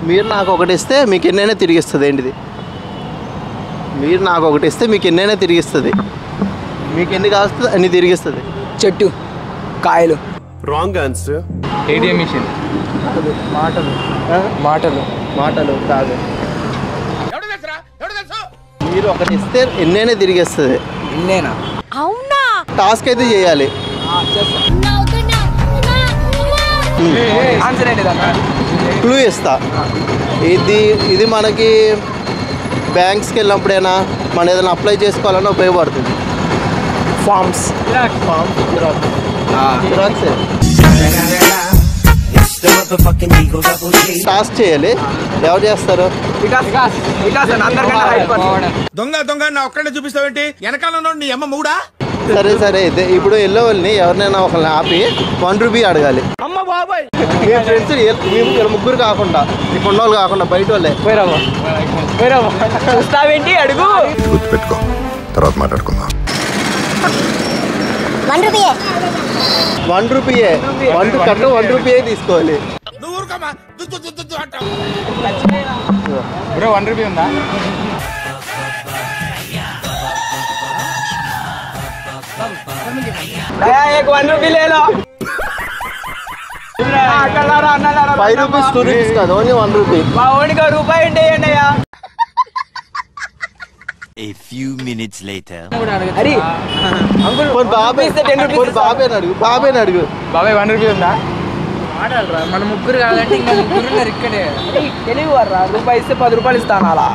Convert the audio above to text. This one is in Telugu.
మీరు నాకు ఒకటి ఇస్తే మీకు ఎన్నైనా తిరిగిస్తుంది ఏంటిది? మీరు నాకు ఒకటి ఇస్తే మీకు ఎన్నైనా తిరిగిస్తుంది. మీకు ఎన్ని కాస్తుంది అన్ని తిరిగిస్తుంది. చెట్టు, కాయలు. Wrong answer. ATM machine. మాటలు. మాటలు. మాటలు కాదు. మీరు ఒకటి ఇస్తే ఎన్నైనా తిరిగిస్తుంది. ఇన్నేనా? అవునా? టాస్క్ అయితే చేయాలి. ఆన్సర్ ఏంటి దాకా? క్లూ ఇస్తా. ఇది మనకి బ్యాంక్స్కి వెళ్ళినప్పుడైనా మనం ఏదైనా అప్లై చేసుకోవాలన్నా ఉపయోగపడుతుంది. ఫార్మ్స్. టాస్క్ చేయాలి. ఎవరు చేస్తారు? దొంగ దొంగ నా ఒక్కడే చూపిస్తావేంటి? వెనకాల నీ అమ్మ మూడా? సరే అయితే ఇప్పుడు వెళ్ళే వాళ్ళని ఎవరినైనా ఒకరిని ఆపి 1 రూపీ అడగాలి. అమ్మ బాబాయ్. మీ ఫ్రెండ్స్ ముగ్గురు కాకుండా ఇప్పుడు ఉన్న వాళ్ళు కాకుండా బయట వాళ్ళే. చూస్తావేంటి? అడుగు. గుర్తుపెట్టుకో, తర్వాత మాట్లాడుకుందాం. 1 రూపీయే. 1 రూపీయే. 1 రూపీయే తీసుకోవాలి. బ్రో 1 రూపీ ఉందా? एक 1 రూపీ లేలో. 5 రూపీస్ 2 రూపీస్ కాదు, ఓన్లీ 1 రూపీ. మా ఓడికి రూపాయి ఉంటే అయ్యా. A few minutes later. అరే అంకుల్ బాబాయ్ అడుగు. బాబాయ్ 1 రూపీ ఉందా? మన ముగ్గురు కాదంటే ఇంకా ముగ్గురు ఉన్నారు ఇక్కడే. తెలివి వర్రా, రూపాయి ఇస్తే 10 రూపాయలు ఇస్తాను అలా.